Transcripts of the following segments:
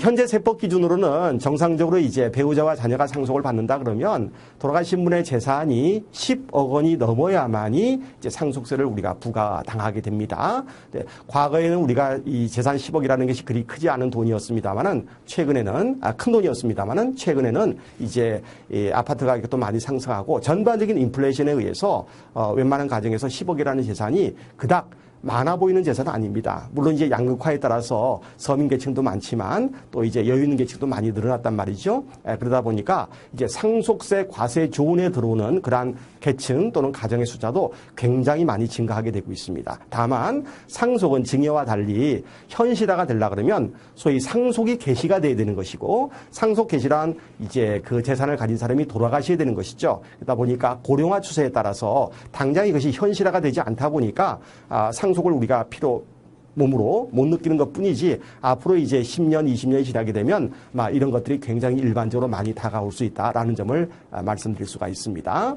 현재 세법 기준으로는 정상적으로 이제 배우자와 자녀가 상속을 받는다 그러면 돌아가신 분의 재산이 10억 원이 넘어야만이 이제 상속세를 우리가 부과당하게 됩니다. 네, 과거에는 우리가 이 재산 10억이라는 것이 그리 크지 않은 돈이었습니다만은 최근에는 큰 돈이었습니다만은 최근에는 이제 이 아파트 가격도 많이 상승하고 전반적인 인플레이션에 의해서 웬만한 가정에서 10억이라는 재산이 그닥 많아 보이는 재산은 아닙니다. 물론 이제 양극화에 따라서 서민 계층도 많지만 또 이제 여유 있는 계층도 많이 늘어났단 말이죠. 그러다 보니까 이제 상속세 과세 조언에 들어오는 그러한 계층 또는 가정의 숫자도 굉장히 많이 증가하게 되고 있습니다. 다만 상속은 증여와 달리 현실화가 되려 그러면 소위 상속이 개시가 돼야 되는 것이고 상속 개시란 이제 그 재산을 가진 사람이 돌아가셔야 되는 것이죠. 그러다 보니까 고령화 추세에 따라서 당장 이것이 현실화가 되지 않다 보니까 상속을 우리가 몸으로 못 느끼는 것 뿐이지 앞으로 이제 10년, 20년이 지나게 되면 이런 것들이 굉장히 일반적으로 많이 다가올 수 있다라는 점을 말씀드릴 수가 있습니다.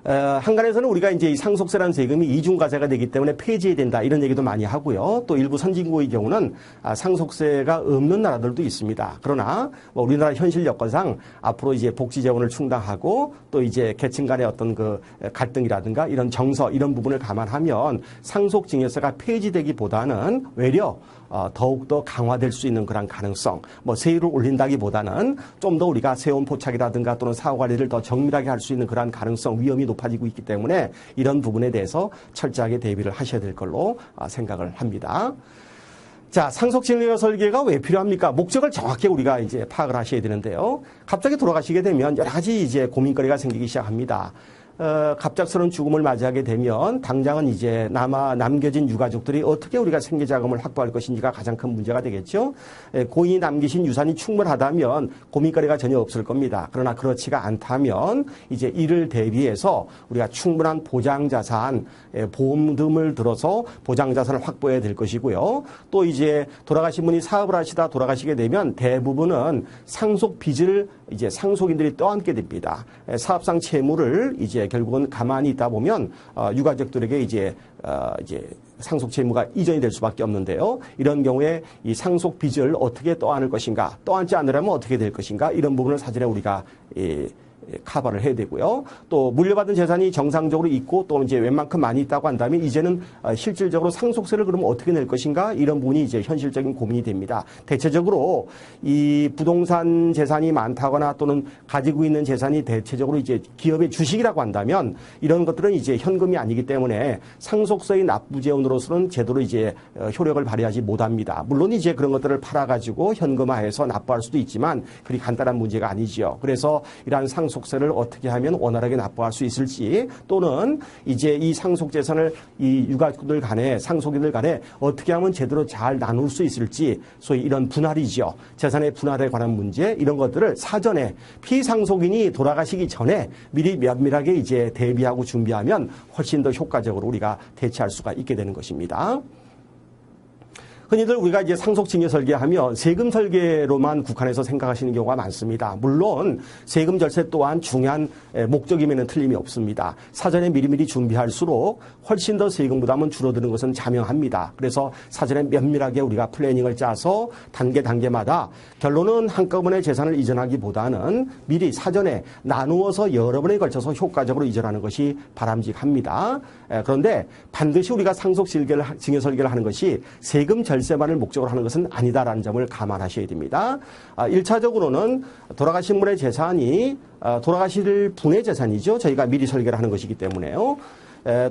한간에서는 우리가 이제 이 상속세라는 세금이 이중과세가 되기 때문에 폐지해야 된다 이런 얘기도 많이 하고요. 또 일부 선진국의 경우는 상속세가 없는 나라들도 있습니다. 그러나 우리나라 현실 여건상 앞으로 이제 복지 재원을 충당하고 또 이제 계층 간의 어떤 그 갈등이라든가 이런 정서 이런 부분을 감안하면 상속증여세가 폐지되기보다는 외려 더욱더 강화될 수 있는 그런 가능성, 세율을 올린다기보다는 좀 더 우리가 세원 포착이라든가 또는 사후 관리를 더 정밀하게 할 수 있는 그런 가능성, 위험이 높아지고 있기 때문에 이런 부분에 대해서 철저하게 대비를 하셔야 될 걸로 생각을 합니다. 자, 상속증여 설계가 왜 필요합니까? 목적을 정확히 우리가 이제 파악을 하셔야 되는데요. 갑자기 돌아가시게 되면 여러 가지 이제 고민거리가 생기기 시작합니다. 갑작스러운 죽음을 맞이하게 되면 당장은 이제 남겨진 유가족들이 어떻게 우리가 생계자금을 확보할 것인지가 가장 큰 문제가 되겠죠. 고인이 남기신 유산이 충분하다면 고민거리가 전혀 없을 겁니다. 그러나 그렇지가 않다면 이제 이를 대비해서 우리가 충분한 보장자산, 보험 등을 들어서 보장자산을 확보해야 될 것이고요. 또 이제 돌아가신 분이 사업을 하시다 돌아가시게 되면 대부분은 상속 빚을 이제 상속인들이 떠안게 됩니다. 사업상 채무를 이제 결국은 가만히 있다 보면 유가족들에게 이제 상속 채무가 이전이 될 수밖에 없는데요. 이런 경우에 이 상속 빚을 어떻게 떠안을 것인가, 떠안지 않으려면 어떻게 될 것인가 이런 부분을 사전에 우리가 커버를 해야 되고요. 또 물려받은 재산이 정상적으로 있고 또 이제 웬만큼 많이 있다고 한다면 이제는 실질적으로 상속세를 그러면 어떻게 낼 것인가 이런 부분이 이제 현실적인 고민이 됩니다. 대체적으로 이 부동산 재산이 많다거나 또는 가지고 있는 재산이 대체적으로 이제 기업의 주식이라고 한다면 이런 것들은 이제 현금이 아니기 때문에 상속세의 납부재원으로서는 제대로 이제 효력을 발휘하지 못합니다. 물론 이제 그런 것들을 팔아가지고 현금화해서 납부할 수도 있지만 그리 간단한 문제가 아니지요. 그래서 이러한 상속세를 어떻게 하면 원활하게 납부할 수 있을지 또는 이제 이 상속재산을 이 유가족들 간에 상속인들 간에 어떻게 하면 제대로 잘 나눌 수 있을지 소위 이런 분할이죠. 재산의 분할에 관한 문제 이런 것들을 사전에 피상속인이 돌아가시기 전에 미리 면밀하게 이제 대비하고 준비하면 훨씬 더 효과적으로 우리가 대처할 수가 있게 되는 것입니다. 흔히들 우리가 이제 상속증여 설계하면 세금 설계로만 국한해서 생각하시는 경우가 많습니다. 물론 세금 절세 또한 중요한 목적임에는 틀림이 없습니다. 사전에 미리미리 준비할수록 훨씬 더 세금 부담은 줄어드는 것은 자명합니다. 그래서 사전에 면밀하게 우리가 플래닝을 짜서 단계마다 결론은 한꺼번에 재산을 이전하기보다는 미리 사전에 나누어서 여러 번에 걸쳐서 효과적으로 이전하는 것이 바람직합니다. 그런데 반드시 우리가 상속증여 설계를 하는 것이 세금 절세만을 목적으로 하는 것은 아니다라는 점을 감안하셔야 됩니다. 1차적으로는 돌아가신 분의 재산이 돌아가실 분의 재산이죠. 저희가 미리 설계를 하는 것이기 때문에요.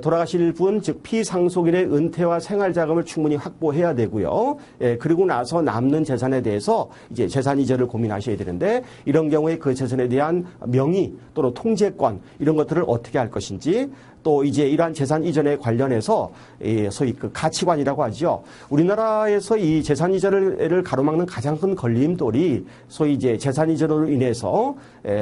돌아가실 분, 즉 피상속인의 은퇴와 생활자금을 충분히 확보해야 되고요. 그리고 나서 남는 재산에 대해서 이제 재산 이전을 고민하셔야 되는데 이런 경우에 그 재산에 대한 명의 또는 통제권 이런 것들을 어떻게 할 것인지 또 이제 이러한 재산 이전에 관련해서 소위 그 가치관이라고 하죠. 우리나라에서 이 재산 이전을 가로막는 가장 큰 걸림돌이 소위 이제 재산 이전으로 인해서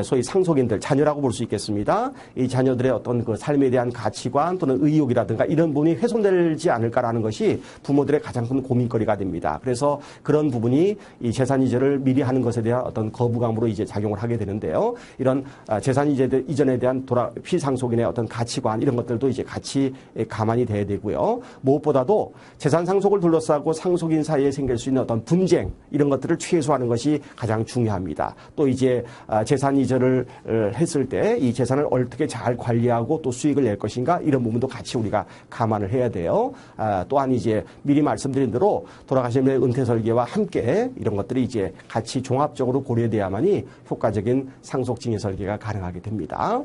소위 상속인들, 자녀라고 볼 수 있겠습니다. 이 자녀들의 어떤 그 삶에 대한 가치관 또는 의욕이라든가 이런 부분이 훼손되지 않을까라는 것이 부모들의 가장 큰 고민거리가 됩니다. 그래서 그런 부분이 이 재산 이전을 미리 하는 것에 대한 어떤 거부감으로 이제 작용을 하게 되는데요. 이런 재산 이전에 대한 피상속인의 어떤 가치관 이런 것들도 이제 같이 가만히 돼야 되고요. 무엇보다도 재산 상속을 둘러싸고 상속인 사이에 생길 수 있는 어떤 분쟁 이런 것들을 최소화하는 것이 가장 중요합니다. 또 이제 재산 이전을 했을 때 이 재산을 어떻게 잘 관리하고 또 수익을 낼 것인가 이런 부분도 같이 우리가 감안을 해야 돼요. 또한 이제 미리 말씀드린 대로 돌아가신 분의 은퇴 설계와 함께 이런 것들이 이제 같이 종합적으로 고려돼야만이 효과적인 상속증여 설계가 가능하게 됩니다.